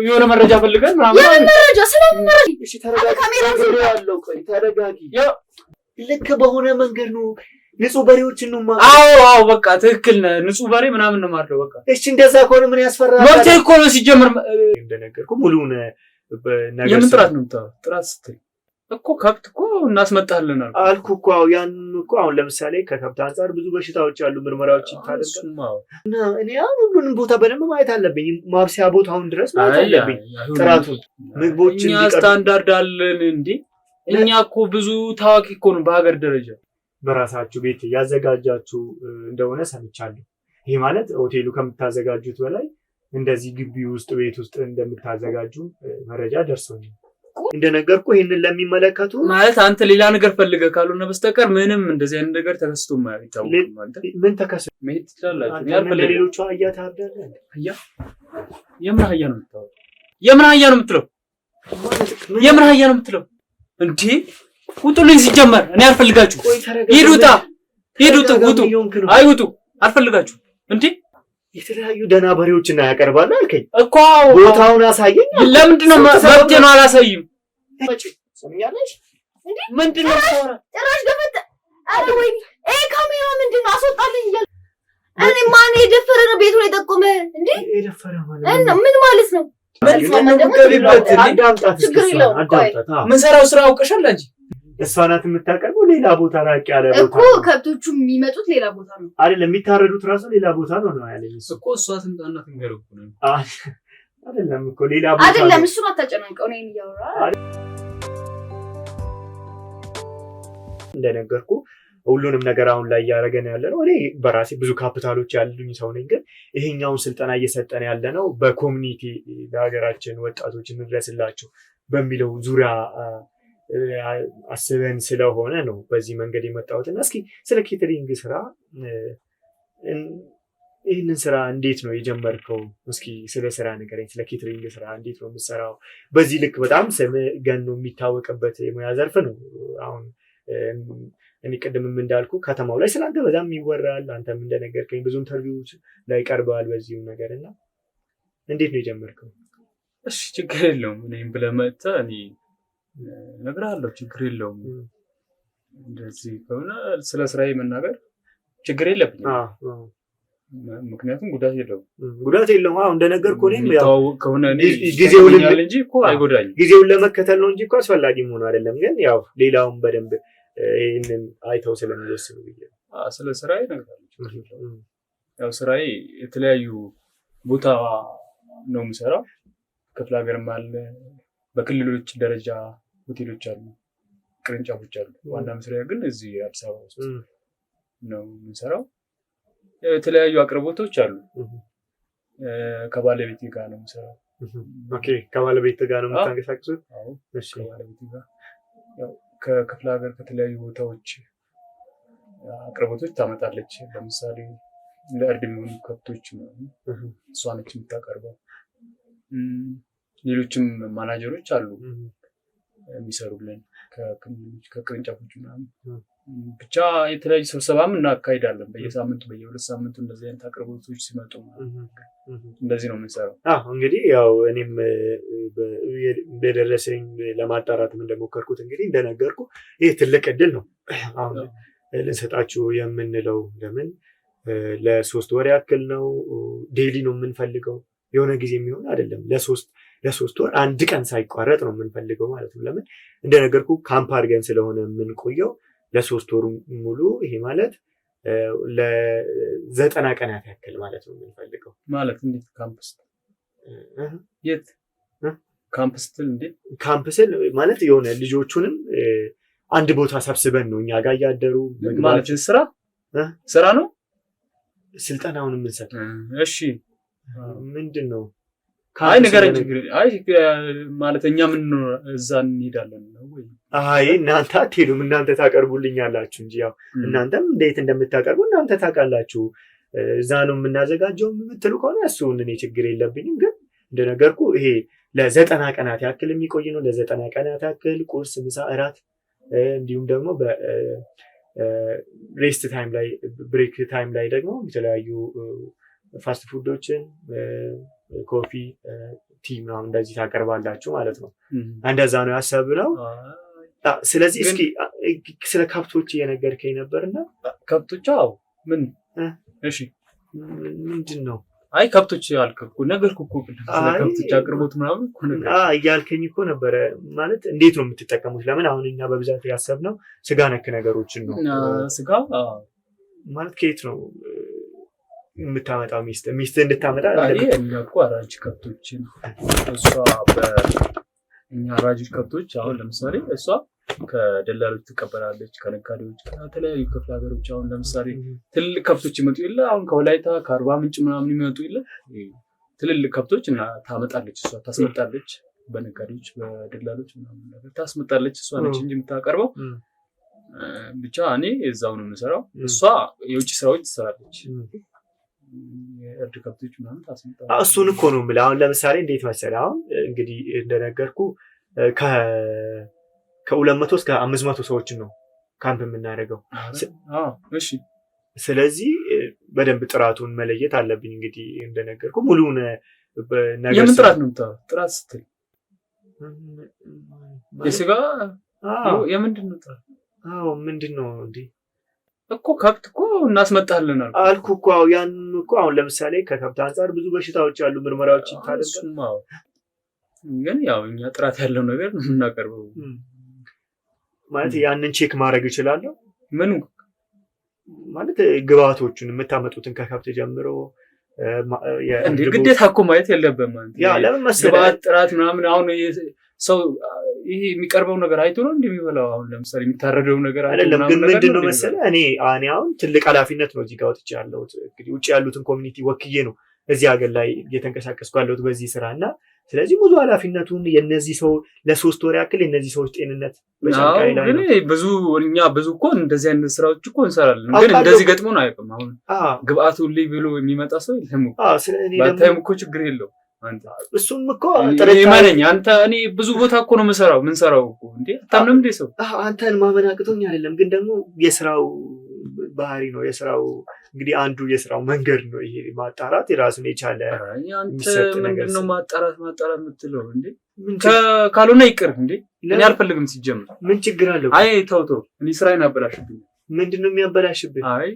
የሆነ መረጃ ፈልገን ምናምን መረጃ ስለምን እሺ ተረጋጊ ያለው ቆይ ተረጋጊ ልክ በሆነ መንገድ ነው ንጹህ በሬዎችን ነው ማለት አዎ በቃ ትክክል ነህ ንጹህ በሬ ምናምን ነው ማለት በቃ እሺ እንደዛ ከሆነ ምን ያስፈራል መብቴ እኮ ነው ሲጀምር እንደነገርኩ ሙሉውን ነገር የምን ጥራት ነው ጥራት ስትል እኮ ከብት እኮ እናስመጣለን አልኩ እኮ ያን እኮ አሁን ለምሳሌ ከከብት አንፃር ብዙ በሽታዎች አሉ ምርመራዎች ይታደርጋሉ እና እኔ ሁሉንም ቦታ በደንብ ማየት አለብኝ ማብሰያ ቦታውን ድረስ ማየት አለብኝ ጥራቱን ምግቦችን እኛ ስታንዳርድ አለን እንዴ እኛ እኮ ብዙ ታዋቂ እኮ ነው በሀገር ደረጃ በራሳችሁ ቤት ያዘጋጃችሁ እንደሆነ ሰምቻለሁ ይሄ ማለት ሆቴሉ ከምታዘጋጁት በላይ እንደዚህ ግቢ ውስጥ ቤት ውስጥ እንደምታዘጋጁ መረጃ ደርሶኛል እንደነገርኩ ይሄንን ለሚመለከቱ ማለት አንተ ሌላ ነገር ፈልገህ ካልሆነ በስተቀር ምንም እንደዚህ አይነት ነገር ተከስቶ ማይታወቅ ማለት ምን ተከሰተ መሄድ ትችላላችሁ ያልፈለ ሌሎቹ አያ ታርዳለ የምን አያ ነው የምትለው የምን አያ ነው የምትለው የምን አያ ነው የምትለው እንዴ ውጡልኝ ሲጀመር እኔ አልፈልጋችሁ ሂዱታ ሂዱት ውጡ አይውጡ አልፈልጋችሁ እንዴ የተለያዩ ደና በሬዎችና ያቀርባሉ አልከኝ እኮ ቦታውን አሳየኝ ለምንድን ነው መብቴ ነው አላሳይም ሰምኛለሽ እንዴ ምንድነው ጭራሽ ገፈተ አረ ወይ ካሜራ ምንድነው አስወጣልኝ ይላል እኔ ማን የደፈረ ነው ቤቱን የጠቆመ እንዴ የደፈረ ማለት እና ምን ማለት ነው ምን ሰራው ስራ አውቀሻል እንጂ እሷ ናት የምታቀርበው ሌላ ቦታ ራቅ ያለ ቦታ እኮ ከብቶቹ የሚመጡት ሌላ ቦታ ነው አይደለም የሚታረዱት ራሱ ሌላ ቦታ ነው ያለኝ እኮ እሷ ስንጣና ትንገረው ነው አይደለም እኮ ሌላ ቦታ አይደለም እሱን አታጨናንቀው ነው የሚያወራ እንደነገርኩ ሁሉንም ነገር አሁን ላይ ያረገን ያለ ነው እኔ በራሴ ብዙ ካፒታሎች ያሉኝ ሰው ነኝ ግን ይሄኛውን ስልጠና እየሰጠን ያለ ነው በኮሚኒቲ ለሀገራችን ወጣቶች እንድረስላቸው በሚለው ዙሪያ አስበን ስለሆነ ነው በዚህ መንገድ የመጣሁትና እስኪ ስለ ኬተሪንግ ስራ ይህንን ስራ እንዴት ነው የጀመርከው እስኪ ስለ ስራ ንገረኝ ስለ ኬተሪንግ ስራ እንዴት ነው የምትሰራው በዚህ ልክ በጣም ስም ገኖ የሚታወቅበት የሙያ ዘርፍ ነው አሁን እኔ ቅድምም እንዳልኩ ከተማው ላይ ስላንተ በጣም ይወራል አንተም እንደነገርከኝ ብዙ ኢንተርቪውስ ላይ ቀርበዋል በዚሁ ነገርና እንዴት ነው የጀመርከው እሺ ችግር የለውም እኔም ብለህ መጥተህ እኔ ነግራለሁ ችግር የለውም እንደዚህ ከሆነ ስለ ስራዬ መናገር ችግር የለብኝም ምክንያቱም ጉዳት የለውም አሁን እንደነገርኩ እኔም ያው ከሆነ ጊዜውን እንጂ እኮ አይጎዳኝም ጊዜውን ለመከተል ነው እንጂ እኮ አስፈላጊ መሆን አይደለም ግን ያው ሌላውን በደንብ ይሄንን አይተው ስለሚወስኑ ብዬ ስለ ስራዬ ነግራለሁ ያው ስራዬ የተለያዩ ቦታ ነው የምሰራው ክፍለ ሀገርም አለ በክልሎች ደረጃ ሆቴሎች አሉ ቅርንጫፎች አሉ ዋና መስሪያ ግን እዚህ አዲስ አበባ ውስጥ ነው የምሰራው የተለያዩ አቅርቦቶች አሉ ከባለቤቴ ጋር ነው የምሰራው ኦኬ ከባለቤቴ ጋር ነው የምታንቀሳቅሱት አዎ እሺ ከባለቤቴ ጋር ያው ከክፍለ ሀገር ከተለያዩ ቦታዎች አቅርቦቶች ታመጣለች ለምሳሌ ለእርድ የሚሆኑ ከብቶች ነው እሷ ነች የምታቀርበው ሌሎችም ማናጀሮች አሉ የሚሰሩልን ከክልሎች ከቅርንጫፎች ምናምን ብቻ የተለያዩ ስብሰባም እናካሂዳለን በየሳምንቱ በየሁለት ሳምንቱ እንደዚህ አይነት አቅርቦቶች ሲመጡ እንደዚህ ነው የምንሰራው እንግዲህ ያው እኔም በደረሰኝ ለማጣራትም እንደሞከርኩት እንግዲህ እንደነገርኩ ይሄ ትልቅ እድል ነው አሁን ልንሰጣችሁ የምንለው ለምን ለሶስት ወር ያክል ነው ዴይሊ ነው የምንፈልገው የሆነ ጊዜ የሚሆን አይደለም ለሶስት ወር አንድ ቀን ሳይቋረጥ ነው የምንፈልገው ማለት ነው ለምን እንደነገርኩ ካምፕ አድርገን ስለሆነ የምንቆየው ለሶስት ወር ሙሉ ይሄ ማለት ለ90 ቀናት ያክል ማለት ነው የምንፈልገው ማለት እንዴት ካምፕስ የት ካምፕስ እንዴ ካምፕስ ማለት የሆነ ልጆቹንም አንድ ቦታ ሰብስበን ነው እኛ ጋር ያደሩ ማለት ስራ ነው ስልጠናውን የምንሰጠው እሺ ምንድነው አይ ነገረኝ አይ ማለት እኛ ምን እዛ እንሄዳለን ነው ወይ አይ እናንተ አትሄዱም እናንተ ታቀርቡልኛላችሁ እንጂ ያው እናንተም እንዴት እንደምታቀርቡ እናንተ ታውቃላችሁ እዛ ነው የምናዘጋጀው የምትሉ ከሆነ እሱን እኔ ችግር የለብኝም ግን እንደነገርኩ ይሄ ለ90 ቀናት ያክል የሚቆይ ነው ለ90 ቀናት ያክል ቁርስ ምሳ እራት እንዲሁም ደግሞ በሬስት ታይም ላይ ብሬክ ታይም ላይ ደግሞ የተለያዩ ፋስት ፉዶችን ኮፊ፣ ቲ ምናምን እንደዚህ ታቀርባላችሁ ማለት ነው። እንደዛ ነው ያሰብነው። ስለዚህ እስኪ ስለ ከብቶች እየነገርከኝ ነበርና ከብቶች ምን እሺ ምንድን ነው? አይ ከብቶች አልከብኩ ነገርኩ እኮ ስለ ከብቶች አቅርቦት ምናምን እኮ ነገር እያልከኝ እኮ ነበረ። ማለት እንዴት ነው የምትጠቀሙት? ለምን አሁን እኛ በብዛት ያሰብነው ስጋ ነክ ነገሮችን ነው። ስጋ ማለት ከየት ነው የምታመጣው? ሚስት እንድታመጣ እኛ እኮ አራጅ ከብቶችን እሷ በእኛ አራጅ ከብቶች አሁን ለምሳሌ እሷ ከደላሎች ትቀበላለች፣ ከነጋዴዎች፣ ከተለያዩ ክፍለ ሀገሮች። አሁን ለምሳሌ ትልልቅ ከብቶች ይመጡ የለ አሁን ከወላይታ ከአርባ ምንጭ ምናምን ይመጡ የለ ትልልቅ ከብቶች እና ታመጣለች፣ እሷ ታስመጣለች። በነጋዴዎች በደላሎች ምናምን ነገር ታስመጣለች። እሷ ነች እንጂ የምታቀርበው። ብቻ እኔ እዛው ነው የምሰራው። እሷ የውጭ ስራዎች ትሰራለች። የእርድ ከብቶች ምናምን ታስመጣለች። እሱን እኮ ነው የምልህ። አሁን ለምሳሌ እንዴት መሰለህ፣ አሁን እንግዲህ እንደነገርኩ ከ200 እስከ 500 ሰዎችን ነው ካምፕ የምናደርገው። እሺ ስለዚህ በደንብ ጥራቱን መለየት አለብኝ። እንግዲህ እንደነገርኩ ሙሉውን ነገር የምን ጥራት ነው የምታወራው? ጥራት ስትል የስጋ የምንድን ነው ጥራት? ምንድን ነው እንዴ? እኮ ከብት እኮ እናስመጣለን አልኩ እኮ። ያን እኮ አሁን ለምሳሌ ከከብት አንጻር ብዙ በሽታዎች አሉ፣ ምርመራዎች ይታደርጋሉ። ግን ያው እኛ ጥራት ያለው ነገር ነው የምናቀርበው። ማለት ያንን ቼክ ማድረግ እችላለሁ። ምኑ ማለት ግብአቶቹን የምታመጡትን ከከብት ጀምሮ እንዴ ግዴታ እኮ ማየት የለብህም ማለት ያ ለምን መሰለህ ግብአት ጥራት ምናምን። አሁን ሰው ይሄ የሚቀርበው ነገር አይቶ ነው እንደሚበላው። አሁን ለምሳሌ የሚታረደው ነገር አይደለም። ግን ምንድነው መሰለህ እኔ አሁን ትልቅ ኃላፊነት ነው እዚህ ጋር ወጥቼ ያለሁት። እንግዲህ ውጭ ያሉትን ኮሚኒቲ ወክዬ ነው እዚህ ሀገር ላይ እየተንቀሳቀስኩ ያለሁት በዚህ ስራ እና ስለዚህ ብዙ ኃላፊነቱን የነዚህ ሰው ለ3 ወር ያክል የነዚህ ሰዎች ጤንነት በጫንቃይ ላይ ነው። እኛ ብዙ እኮ እንደዚህ አይነት ስራዎች እኮ እንሰራለን፣ ግን እንደዚህ ገጥሞን አያውቅም። አሁን ግብአቱ ልይ ብሎ የሚመጣ ሰው የለም እኮ። ባታይም እኮ ችግር የለው አንተ። እሱም እኮ ይመነኝ አንተ። እኔ ብዙ ቦታ እኮ ነው የምንሰራው እኮ እንዴ። አታምንም እንዴ ሰው? አንተን ማመን አቅቶኝ አይደለም፣ ግን ደግሞ የስራው ባህሪ ነው። የስራው እንግዲህ አንዱ የስራው መንገድ ነው ይሄ ማጣራት። የራሱን የቻለ የሚሰጥ ነገር ነው። ማጣራት የምትለው እንዴ? ካልሆነ ይቅር እንዴ። እኔ አልፈልግም ሲጀምር። ምን ችግር አለው? አይ ተው እኔ ስራዬን አበላሽብኝ። ምንድነው የሚያበላሽብኝ? አይ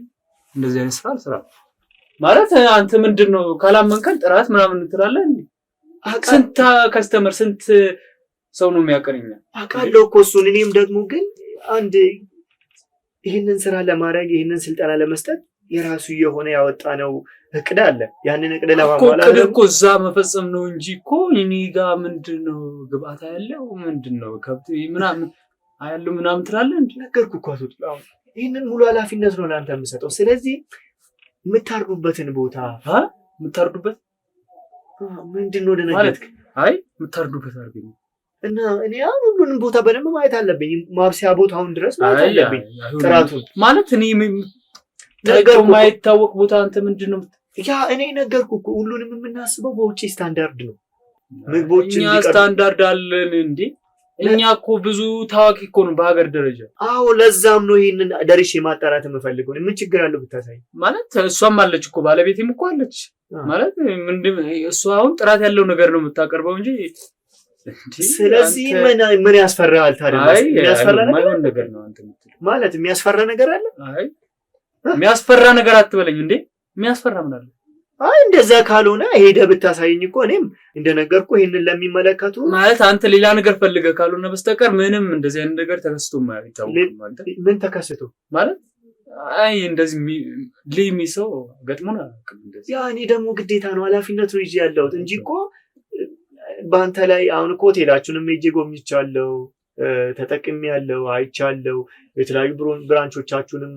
እንደዚህ አይነት ስራ አልሰራም ማለት አንተ ምንድነው ካላመንከን ጥራት ምናምን እንትላለህ እንዴ? ስንት ከስተመር ስንት ሰው ነው የሚያቀርኛ? አውቃለሁ እኮ እሱን። እኔም ደግሞ ግን አንድ ይህንን ስራ ለማድረግ ይህንን ስልጠና ለመስጠት የራሱ የሆነ ያወጣነው እቅድ አለ። ያንን እቅድ ለማሟላት እኮ እዛ መፈጸም ነው እንጂ እኮ እኔ ጋር ምንድነው ግብአት ያለው ምንድነው ከብት ምናምን አያለው ምናምን ትላለህ እንዴ? ነገርኩ እኮ አትወጣው። ይህንን ሙሉ ኃላፊነት ነው ለአንተ የምሰጠው። ስለዚህ የምታርዱበትን ቦታ የምታርዱበት ምንድነው ደነገጥክ? አይ የምታርዱበት አድርገኝ እና እኔ አሁን ሁሉንም ቦታ በደንብ ማየት አለብኝ። ማብሰያ ቦታውን ድረስ ማየት አለብኝ። ጥራቱን ማለት እኔ ነገር ማይታወቅ ቦታ አንተ ምንድነው? ያ እኔ ነገርኩ እኮ ሁሉንም የምናስበው በውጪ ስታንዳርድ ነው። ምግቦችን እኛ ስታንዳርድ አለን እንዴ? እኛ እኮ ብዙ ታዋቂ እኮ ነው በሀገር ደረጃ። አዎ ለዛም ነው ይሄንን ደርሼ ማጣራት የምፈልገው። ምን ችግር አለው ብታሳይ? ማለት እሷም አለች እኮ ባለቤቴም እኮ አለች። ማለት ምንድነው እሷ አሁን ጥራት ያለው ነገር ነው የምታቀርበው እንጂ ስለዚህ ምን ያስፈራል ታዲያ? የሚያስፈራ ነገር ነው አንተ የምትለው ማለት የሚያስፈራ ነገር አለ? አይ የሚያስፈራ ነገር አትበለኝ እንዴ። የሚያስፈራ ምን አለ? አይ እንደዛ ካልሆነ ሄደህ ብታሳይኝ እኮ እኔም እንደነገርኩ ይሄንን ለሚመለከቱ ማለት አንተ ሌላ ነገር ፈልገህ ካልሆነ በስተቀር ምንም እንደዚህ አይነት ነገር ተከስቶ አይታወቅም። አንተ ምን ተከስቶ ማለት አይ እንደዚህ ሊሚ ሰው ገጥሞና እንደዚህ ያ እኔ ደግሞ ግዴታ ነው ኃላፊነቱ ይዤ ያለሁት እንጂ እኮ በአንተ ላይ አሁን እኮ ሆቴላችሁንም ሄጄ ጎብኝቻለሁ፣ ተጠቅሜያለሁ፣ አይቻለሁ። የተለያዩ ብራንቾቻችሁንም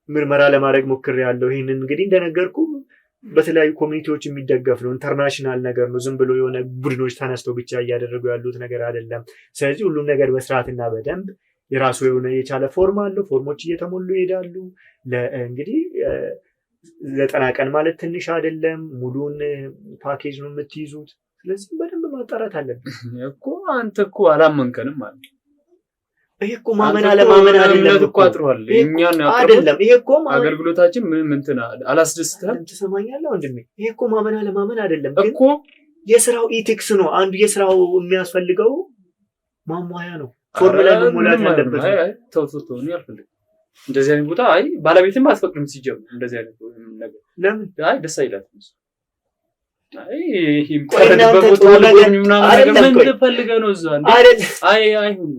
ምርመራ ለማድረግ ሞክሬያለሁ። ይሄንን እንግዲህ እንደነገርኩ በተለያዩ ኮሚኒቲዎች የሚደገፍ ነው። ኢንተርናሽናል ነገር ነው። ዝም ብሎ የሆነ ቡድኖች ተነስተው ብቻ እያደረጉ ያሉት ነገር አይደለም። ስለዚህ ሁሉም ነገር በስርዓትና በደንብ የራሱ የሆነ የቻለ ፎርም አለው። ፎርሞች እየተሞሉ ይሄዳሉ። እንግዲህ 90 ቀን ማለት ትንሽ አይደለም። ሙሉን ፓኬጅ ነው የምትይዙት። ስለዚህ በደንብ ማጣራት አለብን እኮ። አንተ እኮ አላመንከንም ማለት ይሄ እኮ ማመን አለማመን አይደለም እኮ አጥሯል። እኛን አይደለም ይሄ እኮ አገልግሎታችን ምን እንትን አላስደስተም። ትሰማኛለህ ወንድሜ? ይሄ እኮ ማመን አለማመን አይደለም እኮ የስራው ኢቲክስ ነው። አንዱ የስራው የሚያስፈልገው ማሟያ ነው። ፎርሙላ መሞላት ያለበት። አይ ተው እኔ አልፈልግም እንደዚህ አይነት ቦታ። አይ ባለቤትም አትፈቅድም ሲጀምር እንደዚህ አይነት ነገር። ለምን? አይ ደስ አይላትም። አይ ይምጣበት ቦታ ነገር ምን ፈልገህ ነው እዛ እንዴ? አይ አይሁን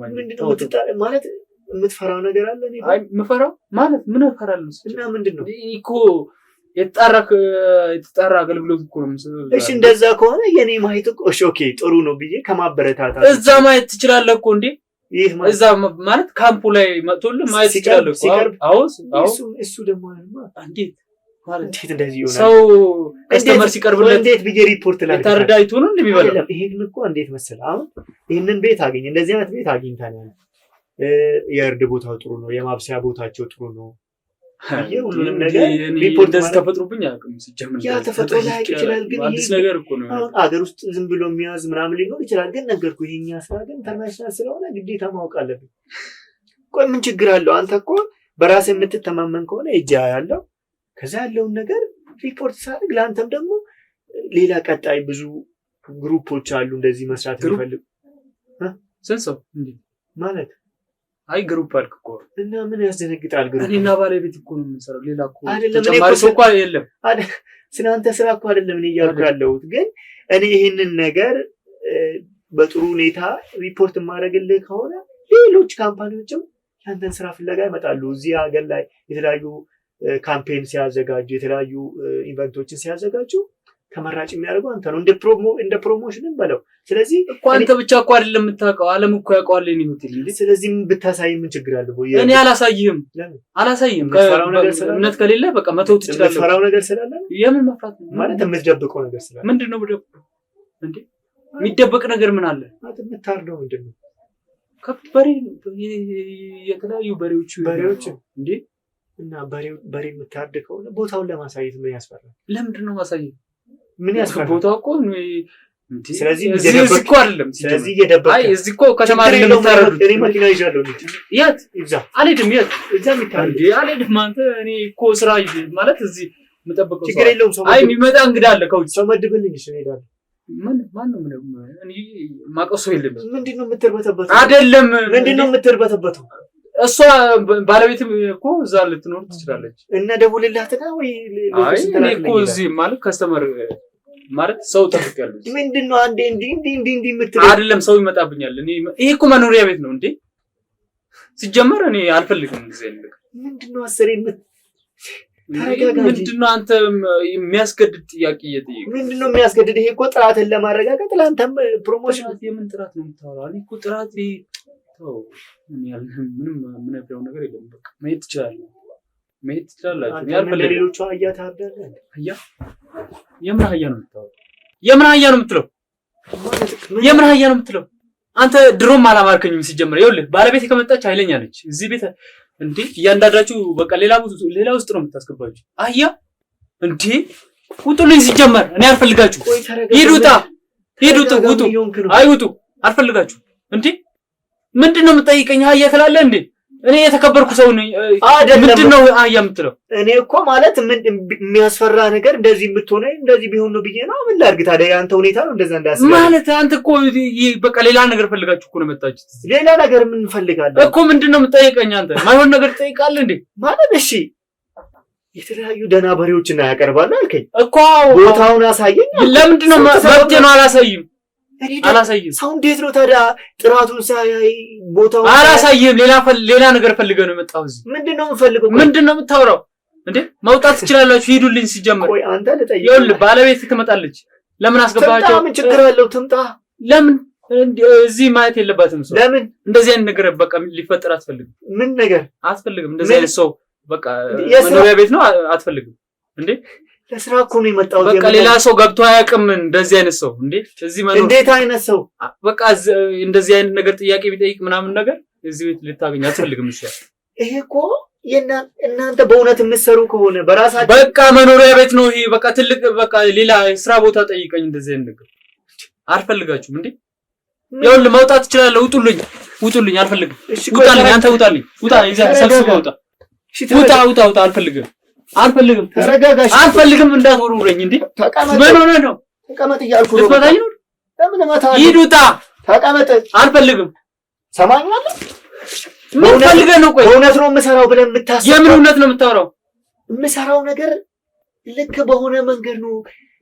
ማለት የምትፈራው ነገር አለ? አይ የምፈራው ማለት ምን እፈራለሁ? እና ምንድነው እኮ የተጣራ አገልግሎት እኮ ነው። እሺ እንደዛ ከሆነ የኔ ማየት እኮ ኦኬ ጥሩ ነው ብዬ ከማበረታታት እዛ ማየት ትችላለህ እኮ እንዴ? እዛ ማለት ካምፑ ላይ መጥቶልህ ማየት ትችላለህ እኮ። አውስ እሱ ደግሞ እንዴት ማለት እንደዚህ ይሆናል? ሰው ከስተመር ሲቀርብለት እንዴት ብዬ ሪፖርት ላይ ታርዳይቱ ነው እንደሚበላው። ይሄን እኮ እንዴት መሰለህ አሁን ይሄንን ቤት አገኘ እንደዚህ አይነት ቤት አግኝተናል። የእርድ ቦታው ጥሩ ነው፣ የማብሰያ ቦታቸው ጥሩ ነው። ሁሉንም ነገር ሪፖርት እንደዚህ ተፈጥሮብኝ አያውቅም ሲጀምር። ያ ተፈጥሮ ላይ ይችላል ግን አዲስ ነገር እኮ ነው። አገር ውስጥ ዝም ብሎ የሚያዝ ምናምን ሊኖር ይችላል። ግን ነገርኩህ ይሄኛ ስራ ግን ኢንተርናሽናል ስለሆነ ግዴታ ማወቅ አለብን። ቆይ ምን ችግር አለው? አንተ እኮ በራስህ የምትተማመን ከሆነ እጃ ያለው ከዛ ያለውን ነገር ሪፖርት ሳደርግ ለአንተም ደግሞ ሌላ ቀጣይ ብዙ ግሩፖች አሉ እንደዚህ መስራት የሚፈልጉ ስንት ሰው እንዴ ማለት አይ ግሩፕ አልክ እኮ እና ምን ያስደነግጣል? ግሩፕ እኔና ባለቤት እኮ ነው የምንሰራው። ሌላ እኮ ተጨማሪ ሰው እኮ የለም። ስለአንተ ስራ እኮ አይደለም እኔ እያልኩ ያለሁት። ግን እኔ ይሄንን ነገር በጥሩ ሁኔታ ሪፖርት የማደርግልህ ከሆነ ሌሎች ካምፓኒዎችም ያንተን ስራ ፍለጋ ይመጣሉ። እዚህ ሀገር ላይ የተለያዩ ካምፔን ሲያዘጋጁ የተለያዩ ኢቨንቶችን ሲያዘጋጁ ተመራጭ የሚያደርገው አንተ ነው እንደ ፕሮሞሽንም በለው። ስለዚህ እኮ አንተ ብቻ እኮ አይደለም የምታውቀው፣ ዓለም እኮ ያውቀዋል የኔ ሆቴል እንዴ። ስለዚህ ብታሳይ ምን ችግር አለው? እኔ አላሳይህም። እምነት ከሌለ በቃ መተው ትችላለህ። የምትፈራው ነገር ስላለ የምን መፍራት ማለት የምትደብቀው ነገር ስላለ ምንድነው የምደብቀው እንዴ? የሚደበቅ ነገር ምን አለ? የምታርደው ምንድነው? ከብት በሬ የተለያዩ በሬዎች እንዴ እና በሬ የምታርድ ከሆነ ቦታውን ለማሳየት ምን ያስፈራል? ለምንድን ነው ማሳየት? ምን ያስፈራል? ቦታው እኮ ስለዚህ እዚህ እኮ አይደለም። ስለዚህ እየደበቀ አይ እዚህ እኮ ከተማ አይደለም የምታረዱት። እኔ መኪና ይዣለሁ እንዴ? የት እዛ አልሄድም። የት እዛ የሚታረድ እንዴ? አልሄድም። አንተ እኔ እኮ ስራ ማለት እዚህ የምጠብቀው ችግር የለውም። ሰው አይ የሚመጣ እንግዳ አለ ከውጭ ሰው መድብልኝ። እሺ እሄዳለሁ። ማን ነው እኔ ማቀው ሰው የለም። ምንድነው የምትርበተበተው? አይደለም ምንድነው የምትርበተበተው? እሷ ባለቤትም እኮ እዛ ልትኖር ትችላለች። እና ደውልላትና ወይ አይ እኔ እኮ እዚህ ማለት ከስተመር ማለት ሰው ተፈቀደልኝ። ምንድነው አንዴ እንዴ የምትለው? አይደለም ሰው ይመጣብኛል። እኔ ይሄ እኮ መኖሪያ ቤት ነው እንዴ ሲጀመር። እኔ አልፈልግም እንደዚህ አይነት ነገር። ምንድነው አሰሪ ተረጋጋ። ምንድነው አንተ የሚያስገድድ ጥያቄ እየጠየቅ? ምንድነው የሚያስገድድ? ይሄ እኮ ጥራትን ለማረጋገጥ ለአንተም ፕሮሞሽን። የምን ጥራት ነው የምታወራው? እኔ እኮ ጥራት ምንም የምነግረው ነገር የለም። በቃ መሄድ ትችላለህ፣ መሄድ ትችላላችሁ። ያልፈለገ ሌሎቹ አህያ ታርዳለህ። አህያ የምን አህያ ነው የምታወራው? የምን አህያ ነው የምትለው? የምን አህያ ነው የምትለው? አንተ ድሮም አላማርከኝም ሲጀምር። ይኸውልህ ባለቤት ከመጣች ኃይለኛ ነች። እዚህ ቤት እንዴ እያንዳንዳችሁ በቃ ሌላ ውስጥ ነው የምታስገባችሁ። አህያ እንዴ ውጡልኝ። ሲጀመር እኔ አልፈልጋችሁ። ሂዱታ ሂዱት ውጡ። አይውጡ አልፈልጋችሁ። እንዴ ምንድነው የምጠይቀኝ? አህያ ትላለህ እንዴ? እኔ የተከበርኩ ሰው ነኝ። ምንድነው አህያ የምትለው? እኔ እኮ ማለት ምን የሚያስፈራ ነገር እንደዚህ የምትሆነው እንደዚህ ቢሆን ነው ብዬ ነው። ምን ላድርግ ታዲያ? አንተ ሁኔታ ነው እንደዛ እንዳስብ ማለት። አንተ እኮ በቃ ሌላ ነገር ፈልጋችሁ እኮ ነው መጣችሁት። ሌላ ነገር ምን እንፈልጋለን እኮ? ምንድነው የምጠይቀኝ? አንተ ማይሆን ነገር ትጠይቃለህ እንዴ? ማለት እሺ የተለያዩ ደህና በሬዎችን ያቀርባሉ አልከኝ እኮ። ቦታውን አሳየኝ። ለምንድነው መብቴ ነው። አላሳይም። ሰው እንዴት ነው ታዲያ ጥራቱን ሳያይ ቦታውን አላሳይም። ሌላ ነገር ፈልገህ ነው የመጣው እዚህ። ምንድነው የምፈልገው? ምንድነው የምታወራው እንዴ? መውጣት ትችላላችሁ፣ ሂዱልኝ። ሲጀምር ቆይ አንተ ልጠይቅ። ይኸውልህ ባለቤት ትመጣለች። ለምን አስገባቸው? ምን ችግር አለው? ትምጣ። ለምን እዚህ ማየት የለባትም ሰው? ለምን እንደዚህ አይነት ነገር በቃ ሊፈጠር አትፈልግም? ምን ነገር አትፈልግም? እንደዚህ አይነት ሰው በቃ መኖሪያ ቤት ነው አትፈልግም እንዴ? ለስራ እኮ ነው የመጣሁት። በቃ ሌላ ሰው ገብቶ አያውቅም እንደዚህ አይነት ሰው እንዴ? እዚህ ማለት እንዴት አይነት ሰው? በቃ እንደዚህ አይነት ነገር ጥያቄ ቢጠይቅ ምናምን ነገር እዚህ ቤት ልታገኝ አትፈልግም። እሺ ይሄ እኮ እናንተ በእውነት የምትሰሩ ከሆነ በራሳችሁ በቃ መኖሪያ ቤት ነው ይሄ። በቃ ትልቅ በቃ ሌላ ስራ ቦታ ጠይቀኝ። እንደዚህ አይነት ነገር አልፈልጋችሁም እንዴ? ይኸውልህ መውጣት ትችላለህ። ውጡልኝ። ውጡልኝ፣ አልፈልግም። ውጣልኝ፣ አንተ ውጣልኝ፣ ውጣ፣ ይዘህ ሰብስበው ውጣ፣ ውጣ፣ አልፈልግም፣ ተረጋጋሽ፣ አልፈልግም፣ እንዳትወሩኝ እንዴ! ምን ሆነ ነው? ተቀመጥ እያልኩ ነው። ልትመታኝ ነው? ለምን እመታለሁ? ሂድ፣ ውጣ፣ ተቀመጥ። አልፈልግም። ሰማኛለህ? ምን ፈልገህ ነው? ቆይ እውነት ነው የምሰራው ብለህ የምታስበው? የምን እውነት ነው የምታወራው? የምሰራው ነገር ልክ በሆነ መንገድ ነው።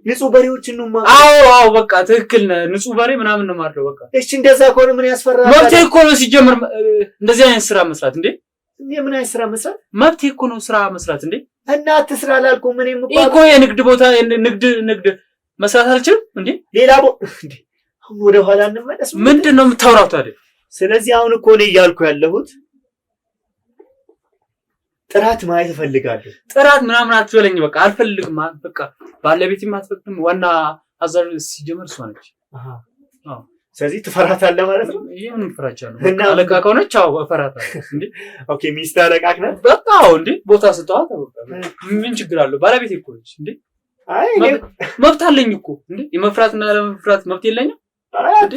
ንጹህ በሬዎችን ነው ማለት። አዎ፣ በቃ ትክክል ነህ። ንጹህ በሬ ምናምን ነው ማለት በቃ። እሺ፣ እንደዛ ከሆነ ምን ያስፈራል? መብቴ እኮ ነው ሲጀምር እንደዚህ አይነት ስራ መስራት እንዴ። የምን አይነት ስራ መስራት? መብቴ እኮ ነው ስራ መስራት እንዴ። እና አትስራ አላልኩም። እኔም እኮ የንግድ ቦታ ንግድ መስራት አልችልም እንዴ? ሌላ እንዴ? አሁን ወደ ኋላ እንመለስ። ምንድን ነው የምታወራው ታዲያ? ስለዚህ አሁን እኮ ነው እያልኩ ያለሁት ጥራት ማየት እፈልጋለሁ። ጥራት ምናምን አትበለኝ። በቃ አልፈልግም። በቃ ባለቤቴም አትፈቅድም። ዋና አዛዥ ሲጀመር እሷ ነች። አዎ፣ ስለዚህ ትፈራታለህ ማለት ነው? ይሄን ፍራቻ ነው። በቃ አለቃ ከሆነች አዎ እፈራታለሁ እንዴ። ኦኬ፣ ሚስት አለቃ ናት። በቃ አዎ እንዴ። ቦታ ስጠዋት በቃ ምን ችግር አለው? ባለቤቴ እኮ ነች እንዴ። አይ መብት አለኝ እኮ እንዴ። የመፍራትና ለመፍራት መብት የለኝም እንዴ?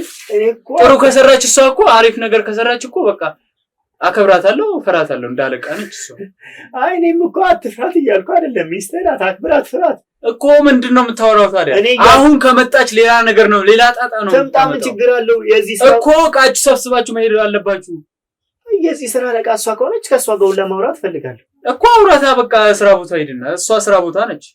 እኮ ጥሩ ከሰራች እሷ እኮ አሪፍ ነገር ከሰራች እኮ በቃ አከብራታለሁ፣ እፈራታለሁ። እንዳለቃ ነች እሷ። አይ እኔም እኮ አትፍራት እያልኩ አይደለም። ሚስትህ ናት፣ አክብራት፣ ፍራት እኮ። ምንድን ነው የምታወራው ታዲያ? አሁን ከመጣች ሌላ ነገር ነው፣ ሌላ ጣጣ ነው። ትምጣ፣ ምን ችግር አለው? የዚህ ስራ እኮ ዕቃችሁ ሰብስባችሁ መሄድ አለባችሁ። የዚህ ስራ አለቃ እሷ ከሆነች ከእሷ ጋር ለማውራት እፈልጋለሁ እኮ። አውራታ በቃ ስራ ቦታ ሄድና፣ እሷ ስራ ቦታ ነች።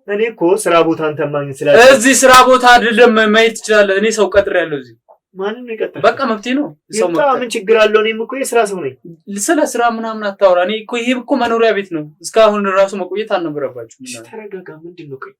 እኔ እኮ ስራ ቦታ አንተን ማግኘት ስላለ እዚህ ስራ ቦታ አይደለም መሄድ ትችላለህ። እኔ ሰው ቀጥሬያለሁ እዚህ። ማንን ነው የቀጠረው? በቃ መብቴ ነው። ሰው መብቴ ምን ችግር አለው? እኔም እኮ የስራ ሰው ነኝ። ስለ ስራ ምናምን አታወራ። እኔ እኮ ይሄ እኮ መኖሪያ ቤት ነው። እስካሁን ራሱ መቆየት አልነበረባችሁ። ተረጋጋ። ምንድን ነው ቆይ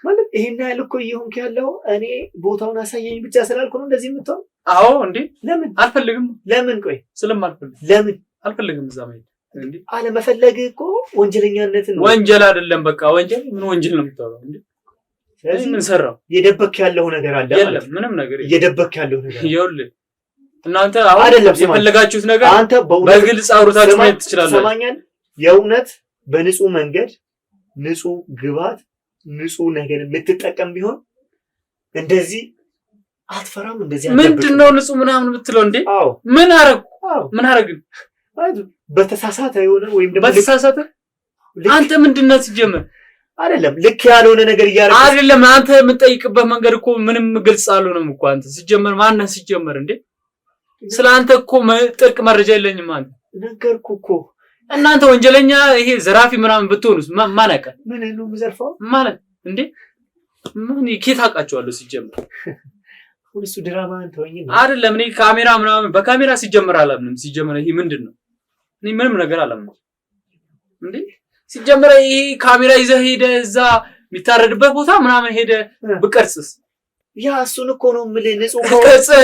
ማለት ይሄን ያህል እኮ እየሆንክ ያለው እኔ ቦታውን አሳየኝ ብቻ ስላልኩ ነው እንደዚህ የምትሆን? አዎ እንዴ። ለምን አልፈልግም? ለምን? ቆይ ስለማልፈልግ። ለምን አልፈልግም? እዛ መሄድ እንዴ አለመፈለግ እኮ ወንጀለኛነት ነው። ወንጀል አይደለም። በቃ ወንጀል ምን ወንጀል ነው የምታወራው እንዴ? ስለዚህ ምን ሰራው? እየደበክ ያለው ነገር አለ ማለት የለም። ምንም ነገር እየደበክ ያለው ነገር ይኸውልህ፣ እናንተ አሁን የፈለጋችሁት ነገር አንተ በግልጽ አውርታችሁ ማየት ትችላላችሁ። ሰማኛል። የእውነት በንጹህ መንገድ ንጹህ ግባት ንጹህ ነገር የምትጠቀም ቢሆን እንደዚህ አትፈራም። እንደዚህ ምንድነው ንጹህ ምናምን የምትለው እንዴ? አዎ ምን አረግን? በተሳሳተ የሆነ ወይም ደግሞ በተሳሳተ አንተ ምንድነው ሲጀመር አይደለም ልክ ያልሆነ ነገር እያደረግህ አይደለም። አንተ የምትጠይቅበት መንገድ እኮ ምንም ግልጽ አልሆነም እኮ። አንተ ሲጀመር ማነህ ሲጀመር እንዴ? ስለአንተ እኮ ጥልቅ መረጃ የለኝም። አንተ ነገርኩህ እኮ እናንተ ወንጀለኛ ይሄ ዘራፊ ምናምን ብትሆኑስ ማን ያውቃል? ምን ነው የምዘርፈው ማለት እንዴ? ምን ኬት አውቃቸዋለሁ ሲጀመር? እሱ ድራማ ተወኝ ነው አይደለም። እኔ ካሜራ ምናምን በካሜራ ሲጀመር አላምንም። ሲጀመር ይሄ ምንድነው? እኔ ምንም ነገር አላምንም እንዴ። ሲጀመር ይሄ ካሜራ ይዘህ ሄደህ እዛ የሚታረድበት ቦታ ምናምን ሄደህ ብቀርጽስ? ያ እሱን እኮ ነው የምልህ። ንጹህ ቀርጽህ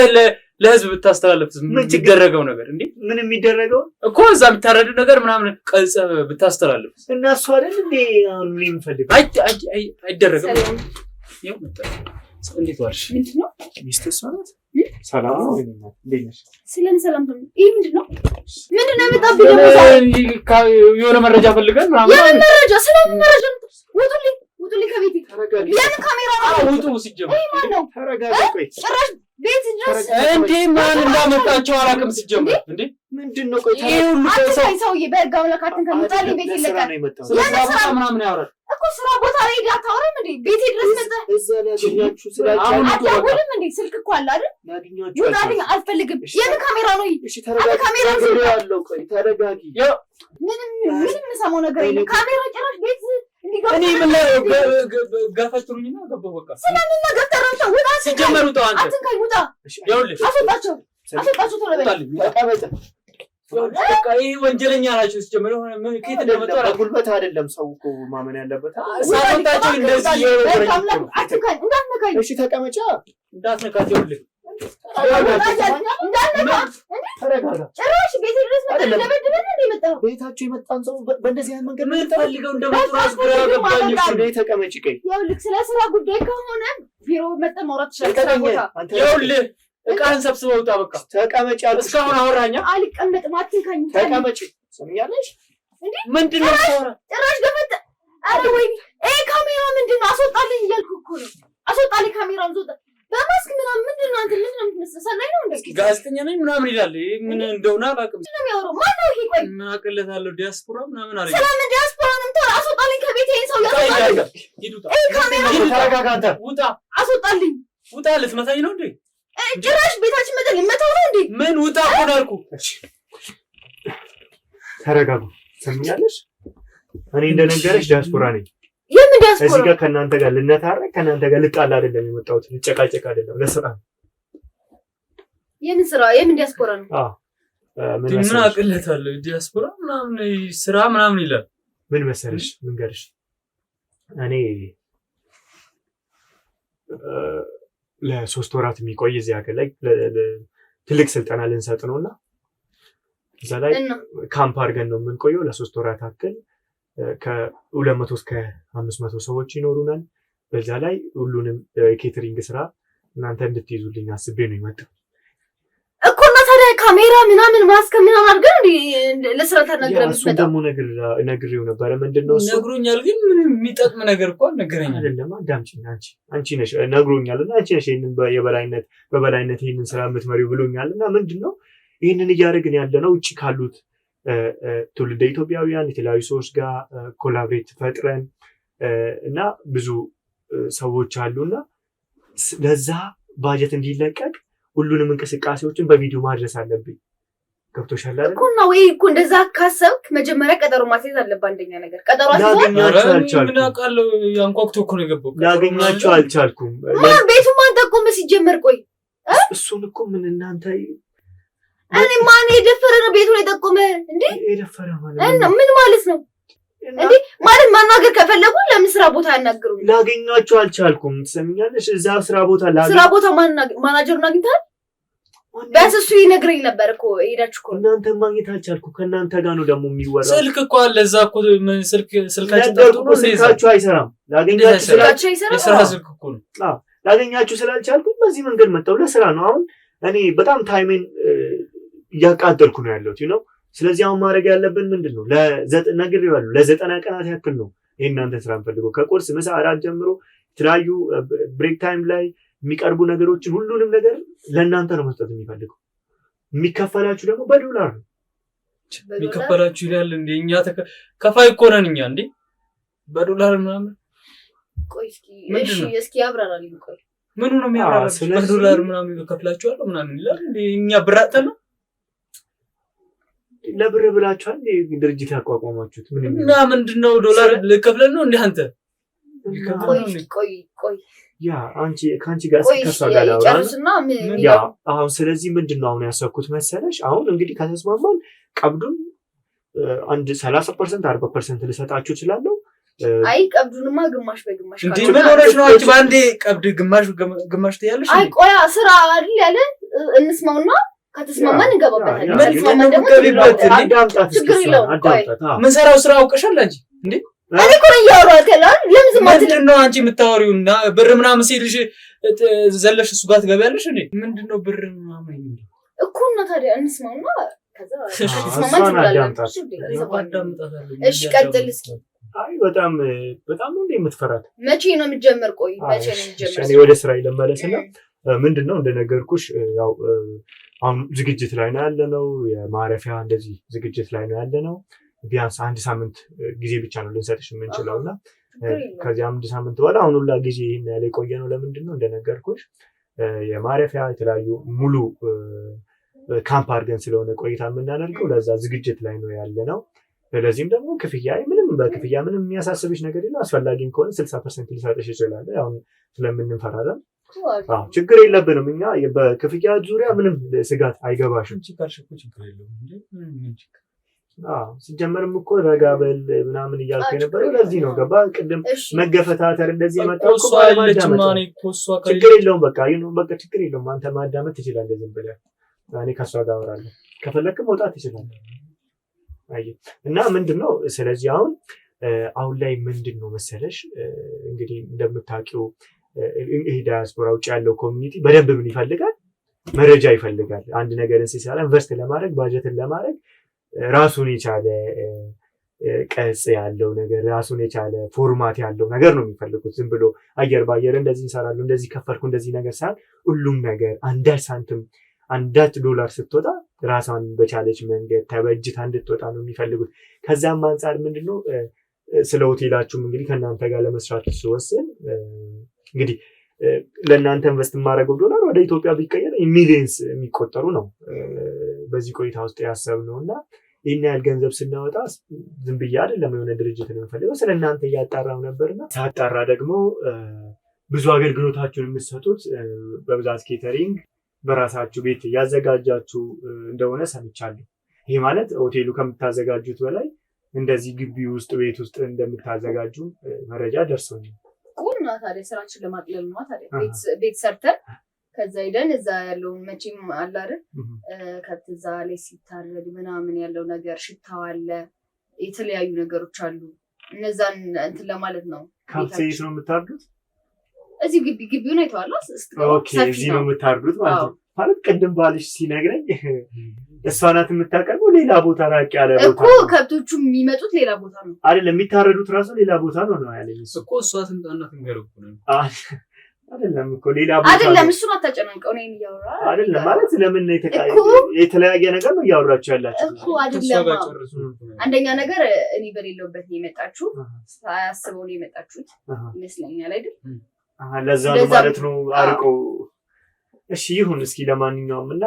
ለህዝብ ብታስተላለፍስ? የሚደረገው ነገር እንዴ? ምን የሚደረገው እኮ እዛ የሚታረድ ነገር ምናምን ቀርጽህ ብታስተላለፍስ? እና እሱ አይደል እንዴ አሁን ምን የምፈልገው? አይደረግም። ያው መጣ። እንዴት ዋልሽ? ምንድነው? ሚስትህ እሷ ናት? ሰላም ነው። እንዴት ነሽ? ሰላም። ይሄ ምንድነው የመጣብኝ ደግሞ? የሆነ መረጃ ፈልገን ምናምን። የምን መረጃ? ስለምን መረጃ? ውጡልኝ ከቤቴ። የምን ካሜራ ነው? ውጡ። ሲጀመር ይሄ ማን ነው? ተረጋጋ። ቆይ ጭራሽ ቤት ድረስ እንዴ ማን እንዳመጣቸው አላውቅም። ሲጀመር እንዴ ምንድነው? ቆይ ይሄ ሁሉ ሰውዬ በህግ አምላካችን ከምጣልኝ ቤት ይለቃል። ስራ ምናምን ያወራል እኮ ስራ ቦታ ላይ ሄደህ አታወራም እንዴ? ቤቴ ድረስ መጣህ። እዛ ላይ ያገኛችሁ ስላችሁ አታውልም እንዴ? ስልክ እኮ አለ አይደል? ያገኛችሁ ውጣልኝ፣ አልፈልግም። የምን ካሜራ ነው? እሺ ተረጋጊ። ካሜራ ያለው ቆይ ተረጋጊ። ምንም የምሰማው ነገር የለም። ካሜራ ጭራሽ ቤት እንዲገባ እኔ ምን ገፈትሩኝና ገባሁ። በቃ ስለምን ነገር ተረምተው ውጣ። ሲጀመር ውጣ። አንተ አትንካኝ፣ ውጣ። ይኸውልህ አስወጣቸው ቶሎ በል። በቃ ይሄ ወንጀለኛ ናቸው። ሲጀመር ምን ከየት እንደመጣ በጉልበት አይደለም ሰው እኮ ማመን ያለበት። ሳይወጣቸው እንደዚህ አትንካኝ፣ እንዳትነካኝ። እሺ ተቀመጫ፣ እንዳትነካት። ይኸውልህ ጭራሽ ቤት ድረስ ለበድበን እንደመጣው ቤታችሁ የመጣን ሰው በእንደዚህ አይነት መንገድ ምን ፈልገው እንደመጡ ራሱ ግራ ገባኝ። ተቀመጪ። ቆይ ይኸውልህ ስለ ስራ ጉዳይ ከሆነ ቢሮ መጥተህ ማውራት ትችላለህ። ይኸውልህ እቃህን ሰብስበው ውጣ። በቃ ተቀመጪ። እስካሁን አወራኛ። አልቀመጥም፣ አትንካኝ። ተቀመጪ። ሰምኛለሽ? እንዴ ምንድን ነው ጭራሽ ገፈተ። ኧረ ወይኔ ይሄ ካሜራ ምንድን ነው? አስወጣልኝ እያልኩ እኮ ነው። አስወጣልኝ ካሜራውን። በማስክ ምናምን ምንድን ነው? አንተ ምንድን ነው ሰላይ ነው እንዴ? ጋዜጠኛ ነኝ ምናምን ይላል። ምን እንደሆነ አላውቅም። ነው የሚያወራው? ማን ነው ይሄ? ቆይ ምን አቅለታለሁ? ዲያስፖራ ምናምን አለ። ሰላም ዲያስፖራ ነው ተራ አስወጣልኝ ከቤቴ ሰው ያስወጣልኝ። ሂዱታ ተረጋጋታ ውጣ አስወጣልኝ። ውጣ ልትመታኝ ነው እንዴ? ጭራሽ ቤታችን መደል ይመታው ነው እንዴ? ምን ውጣ ቆዳልኩ። ተረጋጉ። ሰምኛለሽ? እኔ እንደነገረሽ ዲያስፖራ ነኝ። የምን ዲያስፖራ? እዚህ ጋር ከእናንተ ጋር ልነታረቅ ከእናንተ ጋር ልጣላ አይደለም የመጣሁት። ልጨቃጨቅ አይደለም፣ ለስራ ነው። የምን ስራ? የምን ዲያስፖራ ነው? ምን አቅለታለሁ? ዲያስፖራ ምናምን ስራ ምናምን ይላል። ምን መሰለሽ ልንገርሽ፣ እኔ ለ3 ወራት የሚቆይ እዚህ ሀገር ላይ ትልቅ ስልጠና ልንሰጥ ነውና እዛ ላይ ካምፕ አድርገን ነው የምንቆየው ለ3 ወራት ያክል ከ200 እስከ 500 ሰዎች ይኖሩናል። በዛ ላይ ሁሉንም የኬተሪንግ ስራ እናንተ እንድትይዙልኝ አስቤ ነው የመጣው እኮ። እና ታዲያ ካሜራ ምናምን ማስክ ምናምን አድርገን ለስራ ተነግረን እሱን ደግሞ ነግሬው ነበረ። ምንድነው እሱ ነግሮኛል፣ ግን ምንም የሚጠቅም ነገር እኮ አልነገረኝም። አይደለም አዳምጪኝ፣ አንቺ ነሽ ነግሮኛልና አንቺ ነሽ ይሄንን በበላይነት ይሄንን ስራ የምትመሪው ብሎኛልና ምንድነው ይሄንን እያደረግን ያለነው ውጪ ካሉት ትውልደ ኢትዮጵያውያን የተለያዩ ሰዎች ጋር ኮላብሬት ፈጥረን እና ብዙ ሰዎች አሉና ለዛ ባጀት እንዲለቀቅ ሁሉንም እንቅስቃሴዎችን በቪዲዮ ማድረስ አለብኝ። ገብቶሻል አይደል? እኮ ነው ወይ እኮ እንደዛ ካሰብክ መጀመሪያ ቀጠሮ ማስያዝ አለብህ። አንደኛ ነገር ቀጠሮ ላገኛችሁ አልቻልኩም። ምን አውቃለሁ? ያንኳኩቶ እኮ ነው የገባው። ላገኛችሁ አልቻልኩም። ቤቱ ማን ጠቆመ ሲጀመር? ቆይ እሱን እኮ ምን እናንተ እኔ ማን የደፈረ ነው ቤቱን የጠቆመ እንዴ? የደፈረ ማለት ነው ምን ማለት ነው እንዴ? ማለት ማናገር ከፈለጉ ለምን ስራ ቦታ ያናግሩ? ላገኛችሁ አልቻልኩም። ትሰሚኛለሽ? እዛ ስራ ቦታ ማናጀሩን አግኝተሃል? ቢያንስ እሱ ይነግረኝ ነበር እኮ ሄዳችሁ እኮ። እናንተ ማግኘት አልቻልኩም። ከእናንተ ጋር ነው ደግሞ የሚወራው። ስልክ እኮ አለ እዛ እኮ ስልካችሁ አይሰራም። ላገኛችሁ የስራ ስልክ እኮ ነው። ላገኛችሁ ስላልቻልኩኝ በዚህ መንገድ መጣሁ። ለስራ ነው። አሁን እኔ በጣም ታይሜን እያቃጠልኩ ነው ያለሁት ነው። ስለዚህ አሁን ማድረግ ያለብን ምንድነው? ነግሬዋለሁ፣ ለ90 ቀናት ያክል ነው የእናንተ ስራ እንፈልገው። ከቁርስ ምሳ፣ እራት ጀምሮ የተለያዩ ብሬክ ታይም ላይ የሚቀርቡ ነገሮችን ሁሉንም ነገር ለእናንተ ነው መስጠት የሚፈልገው። የሚከፈላችሁ ደግሞ በዶላር ነው። የሚከፈላችሁ ይላል እንዴ? እኛ ከፋይ እኮ ነን እኛ እንዴ? በዶላር ምናምን። ቆይ እስኪ ያብራራልኝ። ቆይ ምኑ ነው የሚያብራራልኝ? በዶላር ምናምን ከፍላችኋለሁ ምናምን ይላል እንዴ? እኛ ብራተ ነው ለብር ብላችኋል ድርጅት ያቋቋማችሁት? እና ምንድነው ዶላር ልከፍለን ነው እንዴ? አንተ ቆይ ያ አንቺ ካንቺ ጋር ሲከፋጋላ ያ አሁን ስለዚህ ምንድነው አሁን ያሰብኩት መሰለሽ? አሁን እንግዲህ ከተስማማን ቀብዱን አንድ 30% 40% ልሰጣችሁ እችላለሁ። አይ ቀብዱንማ ግማሽ በግማሽ እንዴ ምን ሆነሽ ነው አንቺ? ባንዴ ቀብድ ግማሽ ትያለሽ? አይ ቆያ ስራ አይደል ያለ እንስማውና ከተስማማን እንገባበታለን። ከተስማማን ደግሞ አዳምጣት። ችግር የለውም። ምን ሰራው ስራ አውቀሻል አንቺ እንዴ? እኔ እኮ ነው እያወራሁት ያለው። ለምን ዝም አትልም? ምንድነው አንቺ የምታወሪውና ብር ምናምን ሲልሽ ዘለሽ እሱ ጋር ትገቢያለሽ እንዴ? ምንድነው ብር ምናምን እኮ እና ታዲያ እንስማውና ከዛ ከተስማማን አዳምጣት። እሺ ቀጥል እስኪ። አይ በጣም ነው እንዴ የምትፈራት? መቼ ነው የምትጀምር? ቆይ መቼ ነው የምትጀምር? እኔ ወደ ስራ ይለመለስና ምንድነው እንደነገርኩሽ ያው አሁን ዝግጅት ላይ ነው ያለነው። የማረፊያ እንደዚህ ዝግጅት ላይ ነው ያለነው። ቢያንስ 1 ሳምንት ጊዜ ብቻ ነው ልንሰጥሽ የምንችለውና ከዚህ 1 ሳምንት በኋላ አሁን ሁላ ጊዜ ይሄን ያለ የቆየ ነው። ለምንድን ነው እንደነገርኩሽ የማረፊያ የተለያዩ ሙሉ ካምፕ አድርገን ስለሆነ ቆይታ የምናደርገው ለዛ ዝግጅት ላይ ነው ያለነው። ስለዚህም ደግሞ በክፍያ ምንም የሚያሳስብሽ ነገር የለም። አስፈላጊም ከሆነ 60% ሊሰጥሽ ይችላል። አሁን ስለምንፈራረም ችግር የለብንም። እኛ በክፍያ ዙሪያ ምንም ስጋት አይገባሽም። ሲጀመርም እኮ ረጋ በል ምናምን እያልኩ የነበረው ለዚህ ነው። ገባ ቅድም መገፈታተር እንደዚህ የመጣው እኮ ችግር የለውም። በቃ ችግር የለውም። አንተ ማዳመጥ ትችላለህ ዝም ብለህ። እኔ ከሷ ጋር አወራለሁ። ከፈለክ መውጣት ትችላለህ። እና ምንድነው ስለዚህ አሁን ላይ ምንድነው መሰለሽ እንግዲህ እንደምታውቂው ይሄ ዳያስፖራ ውጭ ያለው ኮሚኒቲ በደንብ ምን ይፈልጋል? መረጃ ይፈልጋል። አንድ ነገርን ሲሰራ ኢንቨስት ለማድረግ ባጀትን ለማድረግ ራሱን የቻለ ቅርጽ ያለው ነገር ራሱን የቻለ ፎርማት ያለው ነገር ነው የሚፈልጉት። ዝም ብሎ አየር ባየር እንደዚህ እንሰራሉ እንደዚህ ከፈልኩ እንደዚህ ነገር ሳይሆን ሁሉም ነገር አንዳች ሳንቲም አንዳች $1 ስትወጣ ራሷን በቻለች መንገድ ተበጅታ እንድትወጣ ነው የሚፈልጉት። ከዛም አንጻር ምንድነው ስለ ሆቴላችሁም እንግዲህ ከእናንተ ጋር ለመስራት ስወስን እንግዲህ ለእናንተ ኢንቨስት የማደርገው $1 ወደ ኢትዮጵያ ቢቀየር ሚሊየንስ የሚቆጠሩ ነው በዚህ ቆይታ ውስጥ ያሰብነው እና ይህን ያህል ገንዘብ ስናወጣ ዝም ብዬ አይደለም የሆነ ድርጅት ነው የምፈልገው። ስለ እናንተ እያጣራው ነበርና ሳጣራ ደግሞ ብዙ አገልግሎታችሁን የምትሰጡት በብዛት ኬተሪንግ በራሳችሁ ቤት እያዘጋጃችሁ እንደሆነ ሰምቻለሁ። ይህ ማለት ሆቴሉ ከምታዘጋጁት በላይ እንደዚህ ግቢ ውስጥ ቤት ውስጥ እንደምታዘጋጁ መረጃ ደርሶኛል። ቁና ታዲያ ስራችን ለማቅለል ነው ታዲያ ቤት ሰርተን ከዛ ሄደን እዛ ያለውን መቼም አለ አይደል ከዛ ላይ ሲታረድ ምናምን ያለው ነገር ሽታው አለ የተለያዩ ነገሮች አሉ እነዛን እንትን ለማለት ነው። ካፕሴት ነው የምታርዱት? እዚህ ግቢውን አይተዋል ኦኬ እዚህ ነው የምታርዱት ማለት ነው። ማለት ቅድም ባልሽ ሲነግረኝ እሷ ናት የምታቀርበው ሌላ ቦታ ራቅ ያለ ቦታ እኮ ከብቶቹ የሚመጡት ሌላ ቦታ ነው አይደለም የሚታረዱት ራሱ ሌላ ቦታ ነው ያለኝ እኮ እሷ ትምጣና ትንገረው ነው አይደለም እኮ ሌላ ቦታ አይደለም እሱን አታጨናንቀው ነው እያወራ አይደለም ማለት ለምን የተለያየ ነገር ነው እያወራችሁ ያላችሁ እኮ አይደለም። አንደኛ ነገር እኔ በሌለውበት ነው የመጣችሁ ሳያስበው ነው የመጣችሁት ይመስለኛል አይደል ለዛ ነው ማለት ነው አርቆ እሺ ይሁን እስኪ ለማንኛውም እና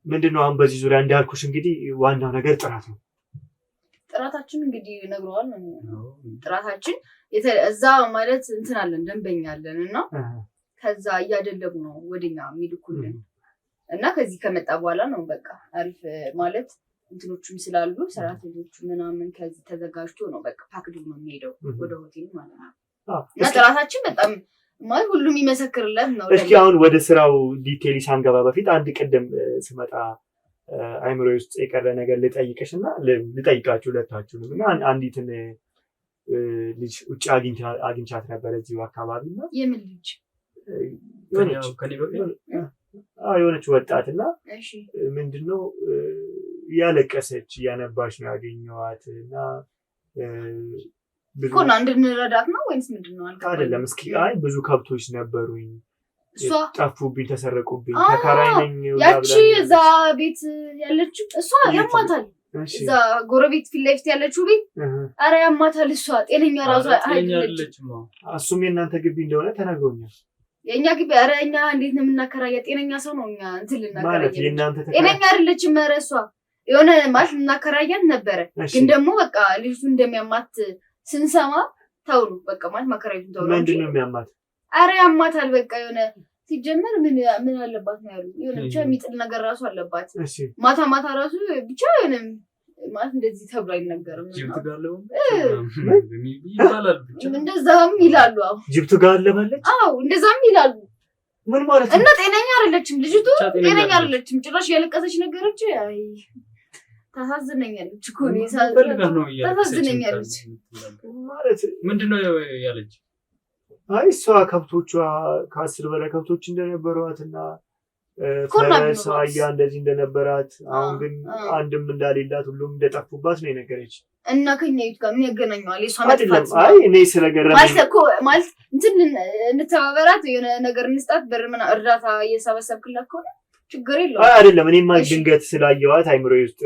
ምንድነው አሁን በዚህ ዙሪያ እንዳልኩሽ እንግዲህ ዋናው ነገር ጥራት ነው። ጥራታችን እንግዲህ ነግረዋል ነው ጥራታችን እዛ ማለት እንትን አለን ደንበኛ አለን እና ከዛ እያደለቡ ነው ወደኛ የሚልኩልን እና ከዚህ ከመጣ በኋላ ነው በቃ አሪፍ ማለት እንትኖቹም ስላሉ ሰራተኞቹ ምናምን ከዚህ ተዘጋጅቶ ነው በቃ ፓክድ ነው የሚሄደው ወደ ሆቴል ማለት ነው። እና ጥራታችን በጣም ማለት ሁሉም ይመሰክርለት ነው። እስኪ አሁን ወደ ስራው ዲቴይል ሳንገባ በፊት አንድ ቅድም ስመጣ አይምሮ ውስጥ የቀረ ነገር ልጠይቅሽና ልጠይቃችሁ ሁለታችሁንም እና አንዲትን ልጅ ውጭ አግኝቻት ነበር እዚሁ አካባቢና የምን ልጅ የሆነች ወጣትና ምንድነው ያለቀሰች እያነባች ነው ያገኘኋት እና ኮና እንድንረዳት ነው ወይስ ምንድነው አይደለም እስኪ አይ ብዙ ከብቶች ነበሩኝ ጠፉብኝ ተሰረቁብኝ ተከራይ ነኝ ያቺ እዛ ቤት ያለችው እሷ ያማታል እዛ ጎረቤት ፊት ለፊት ያለችው ቤት አረ ያማታል እሷ ጤነኛ ራሷ አይደለችም። እሱም የእናንተ ግቢ እንደሆነ ተናግሮኛል። የኛ ግቢ አረ እኛ እንዴት ነው የምናከራያ ጤነኛ ሰው ነው እኛ እንትን ልናከራያ ማለት የእናንተ ጤነኛ አይደለችም። ኧረ እሷ የሆነ ማለት ልናከራያት ነበረ ግን ደግሞ በቃ ልጅቱ እንደሚያማት ስንሰማ ተው ነው በቃ ማለት ማከራዩን ተው ነው። ምንድነው የሚያማት? አረ ያማታል በቃ የሆነ ሲጀመር ምን አለባት ነው ያሉ የሆነ ብቻ የሚጥል ነገር ራሱ አለባት። ማታ ማታ ራሱ ብቻ የሆነ ማለት እንደዚህ ተብሎ አይነገርም። ጅብት ጋር ለምን ይባላል ብቻ እንደዛም ይላሉ። አዎ ጅብት ጋር ለማለት አዎ እንደዛም ይላሉ። ምን ማለት ነው? እና ጤነኛ አይደለችም ልጅቱ ጤነኛ አይደለችም። ጭራሽ ያለቀሰች ነገሮች አይ ታሳዝነኛለች እኮ ነው ታሳዝነኛለች ማለት ምንድነው ያለች? አይ እሷ ከብቶቿ ከ10 በላይ ከብቶች እንደነበሯትና ፈረስ አህያ እንደዚህ እንደነበራት አሁን ግን አንድም እንዳሌላት ሁሉም እንደጠፉባት ነው የነገረች። እና ከኛይት ጋር ምን ያገናኘዋል? እሷ ማጥፋት አይ እኔ ስለገረመኝ ማለት እኮ ማለት እንትን እንተባበራት የሆነ ነገር እንስጣት በር ምን እርዳታ እየሰበሰብክላት ከሆነ ችግር የለውም። አይ አይደለም እኔማ ድንገት ስላየዋት አይምሮዬ ውስጥ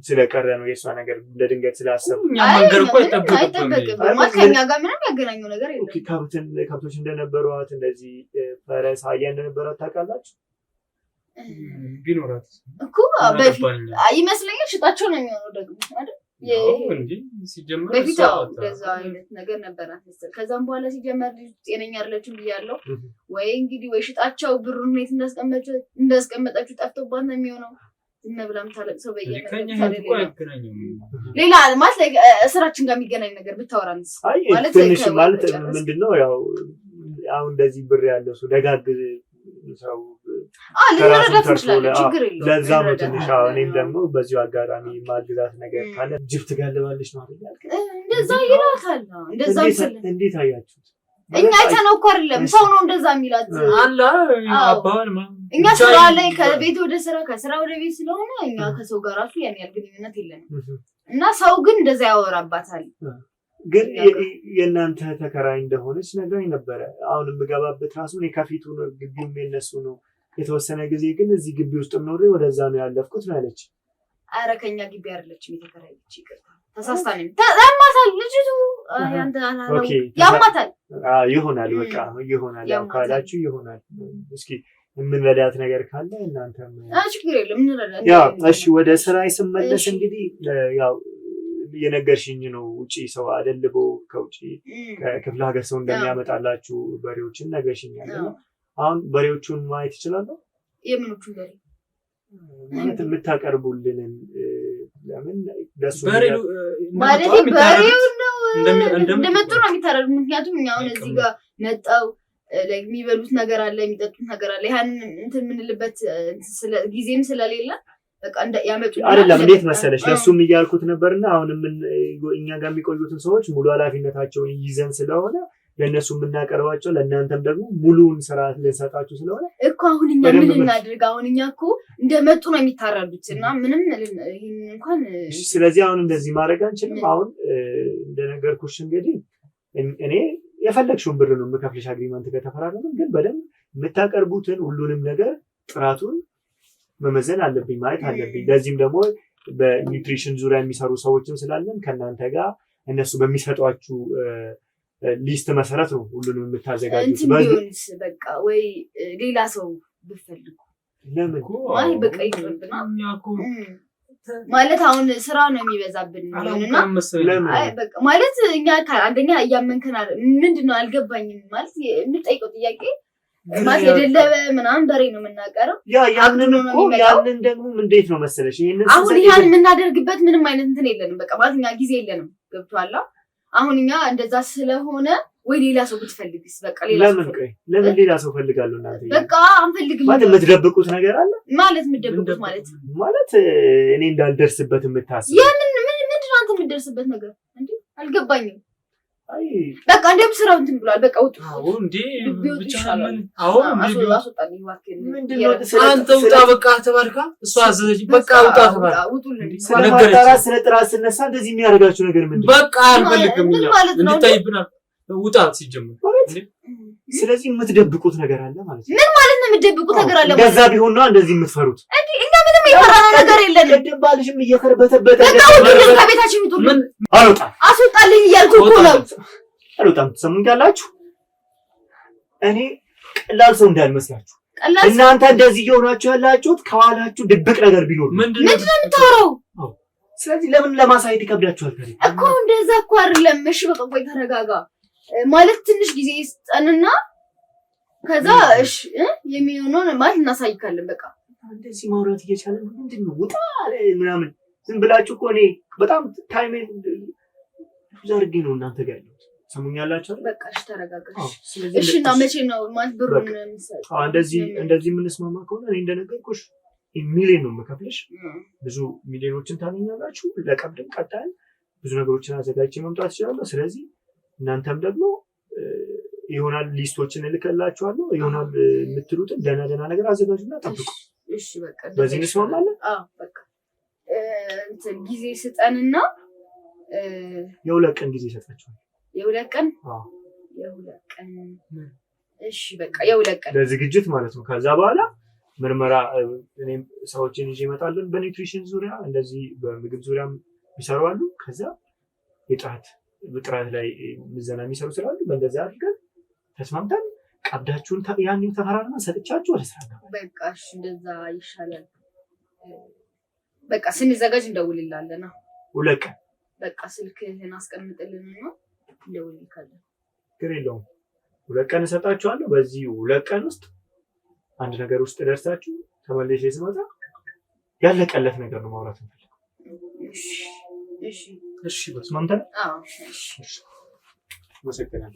ስለቀረ ነው የሷ ነገር ለድንገት ስላሰብኩ። እኛ መንገር እኮ አይጠበቅም ማለት ከኛ ጋር ምንም ያገናኘው ነገር የለም። ኦኬ ከብቶች እንደነበሯት እንደዚህ ፈረስ አህያ እንደነበራት ታውቃላችሁ? ቢኖራት እኮ ይመስለኛል ሽጣቸው ነው የሚሆነው ደግሞ አይደል? እንጂ ሲጀመር በፊት እንደዛ አይነት ነገር ነበራት መሰል። ከዛም በኋላ ሲጀመር ጤነኛ አይደለችም ብያለሁ ወይ እንግዲህ ወይ ሽጣቸው ብሩን እንዴት እንዳስቀመጣችሁ ጠፍቶባት ነው የሚሆነው። ዝም ብላም ታለቅሰው ሌላ ማለት ስራችን ጋር የሚገናኝ ነገር ብታወራንስ ማለት ትንሽ ማለት ምንድነው ያው አሁን እንደዚህ ብር ያለው ሰው ደጋግ ሰው ለረዳት እንችላለን ችግር የለውም። ለዛ ነው ትንሽ እኔም ደግሞ በዚሁ አጋራሚ ማግዛት ነገር ካለ ጅብ ትጋልባለች ነው አይደል? እንደዛ ይላታል። እንደዛ እንዴት አያችሁት? እኛ አይተነው እኮ አይደለም ሰው ነው እንደዛ የሚላት አላ አባል እኛ ስራ ላይ ከቤት ወደ ስራ ከስራ ወደ ቤት ስለሆነ እኛ ከሰው ጋር ራሱ ያን ያህል ግንኙነት የለንም እና ሰው ግን እንደዛ ያወራባታል። ግን የእናንተ ተከራይ እንደሆነች ነግራኝ ነበረ። አሁን የምገባበት ራሱ እኔ ከፊቱ ነው፣ ግቢውም የነሱ ነው። የተወሰነ ጊዜ ግን እዚህ ግቢ ውስጥ ኖሬ ወደዛ ነው ያለፍኩት ነው ያለች። ኧረ ከኛ ግቢ አይደለችም የተከራየች፣ ይቅርታ ተሳስታ ነው። ያማታል ልጅቱ ያንተ አላለው ያማታል። ይሆናል በቃ ይሆናል፣ ያው ካላችሁ ይሆናል። እስኪ የምንረዳት ነገር ካለ እናንተም ችግር የለም እንረዳለን። ያው እሺ፣ ወደ ስራዬ ስመለስ እንግዲህ ያው የነገርሽኝ ነው ውጪ ሰው አደልቦ ከውጪ ከክፍለ ሀገር ሰው እንደሚያመጣላችሁ በሬዎችን ነገርሽኛል። አሁን በሬዎቹን ማየት ይችላለሁ? የምኖቹን በሬ ማለት የምታቀርቡልንን ለምን ለሱ ማለት በሬው ነው እንደመጡ ነው የሚታረዱ። ምክንያቱም እኛ አሁን እዚህ ጋር መጣው የሚበሉት ነገር አለ፣ የሚጠጡት ነገር አለ። ያን እንትን የምንልበት ጊዜም ስለሌለ በቃ ያመጡ አይደለም። እንዴት መሰለሽ ለሱም እያልኩት ነበርና አሁን እኛ ጋር የሚቆዩትን ሰዎች ሙሉ ኃላፊነታቸውን ይዘን ስለሆነ ለእነሱ የምናቀርባቸው ለእናንተም ደግሞ ሙሉውን ስራ ልንሰጣችሁ ስለሆነ እኮ አሁን እኛ ምን እናድርግ? አሁን እኛ እኮ እንደመጡ ነው የሚታረዱት እና ምንም ይሄን እንኳን ስለዚህ አሁን እንደዚህ ማድረግ አንችልም። አሁን እንደነገርኩሽ እንግዲህ እኔ የፈለግሽውን ብር ነው የምከፍልሽ አግሪመንት ከተፈራረምን፣ ግን በደንብ የምታቀርቡትን ሁሉንም ነገር ጥራቱን መመዘን አለብኝ ማለት አለብኝ። ለዚህም ደግሞ በኒውትሪሽን ዙሪያ የሚሰሩ ሰዎችም ስላለን ከእናንተ ጋር እነሱ በሚሰጧችሁ ሊስት መሰረት ነው ሁሉንም የምታዘጋጁት። ቢሆንስ በቃ ወይ ሌላ ሰው ብፈልጉ ለምን አይ በቃ ይቅርብና ማለት አሁን ስራ ነው የሚበዛብን ነውና አይ በቃ ማለት እኛ አንደኛ እያመንከን ምንድነው አልገባኝም ማለት እንጠይቀው ጥያቄ ማለት የደለበ ምናምን በሬ ነው የምናቀረው። ያንን ደግሞ እንዴት ነው መሰለሽ ይሄንን አሁን ያን የምናደርግበት ምንም አይነት እንትን የለንም። በቃ ማለት እኛ ጊዜ የለንም። ገብቷል። አሁን እኛ እንደዛ ስለሆነ ወይ ሌላ ሰው ብትፈልግስ በቃ ሌላ ሰው ለምን ሌላ ሰው ፈልጋለሁ እናንተ በቃ አንፈልግም ማለት የምትደብቁት ነገር አለ ማለት የምትደብቁት ማለት እኔ እንዳልደርስበት የምታስብ ምንድነው አንተ የምትደርስበት ነገር እንዴ አልገባኝም። አይ በቃ እንደም ስራው እንትን ብሏል። በቃ ውጡ። አዎ እንዴ ብቻ ምን አስወጣኝ እባክህ። ምንድነው አንተ ውጣ በቃ ተባልካ እሷ አዘዘች በቃ ውጣ ተባልካ ስለ ጥራት ስነሳ እንደዚህ የሚያደርጋችሁ ነገር ምንድነው? በቃ አልፈልግም እኛ እንድታይብናል ውጣ ሲጀምር። ስለዚህ የምትደብቁት ነገር አለ ማለት ነው። ምን ማለት ነው የምትደብቁት ነገር አለ? እንደዛ ቢሆን ነው እንደዚህ የምትፈሩት። እንዴ እኛ ምንም የፈራነው ነገር የለንም። ደባልሽም እየከረበተበት ከቤታችን ይውጡ። ምን አልወጣም አስወጣልኝ እያልኩ እኮ ነው። አልወጣም። ትሰሙኛላችሁ? እኔ ቀላል ሰው እንዳልመስላችሁ። እናንተ እንደዚህ እየሆናችሁ ያላችሁት ከኋላችሁ ድብቅ ነገር ቢኖር ምንድነው የምታወራው? ስለዚህ ለምን ለማሳየት ይከብዳችኋል? እኮ እንደዛ እኮ አይደለም። እሺ በቃ ቆይ ተረጋጋ። ማለት ትንሽ ጊዜ ይስጠንና ከዛ እሺ የሚሆነውን ማለት እናሳይካለን። በቃ እንደዚህ ማውራት እየቻለን ምንድነው ውጣ ምናምን ዝም ብላችሁ እኮ እኔ በጣም ታይም ዘርጊ ነው እናንተ ጋር ያለው ሰሙኛላችሁ። በቃ እሺ ተረጋጋሽ። እሺ እና መቼ ነው ማለት ብሩን እንሰጥ? እንደዚህ የምንስማማ ከሆነ እኔ እንደነገርኩሽ ሚሊዮን ነው የምከፍልሽ። ብዙ ሚሊዮኖችን ታገኛላችሁ። ለቀብድም ቀጣይ ብዙ ነገሮችን አዘጋጅቼ መምጣት እችላለሁ። ስለዚህ እናንተም ደግሞ ይሆናል ሊስቶችን እልክላችኋለሁ። ይሆናል የምትሉትን ደህና ነገር አዘጋጁና ጠብቁ። እሺ በቃ በዚህ እንስማማለን። በቃ እንትን ጊዜ ስጠንና የሁለት ቀን ጊዜ ሰጣችኋል። የሁለት ቀን እሺ በቃ የሁለት ቀን ለዝግጅት ማለት ነው። ከዛ በኋላ ምርመራ እኔም ሰዎችን ይዤ እመጣለሁ። በኒውትሪሽን ዙሪያ እንደዚህ በምግብ ዙሪያ የሚሰሩ አሉ። ከዛ በጥራት ላይ ምዘና የሚሰሩ ስላሉ በእንደዛ አድርገን ተስማምተን ቀብዳችሁን ያንን ተፈራርመን ሰጥቻችሁ ወደ ስራ ገባ። በቃ እሺ እንደዛ ይሻላል። በቃ ስንዘጋጅ እንደውልልሃለን። ሁለት ቀን በቃ ስልክህን አስቀምጥልንና እንደውልልካለን። ግር የለውም። ሁለት ቀን እሰጣችኋለሁ። በዚህ ሁለት ቀን ውስጥ አንድ ነገር ውስጥ ደርሳችሁ ተመልሼ ስመጣ ያለቀለት ነገር ነው ማውራት እንፈልግ። እሺ በስማምተን? አዎ እሺ። መሰከናል።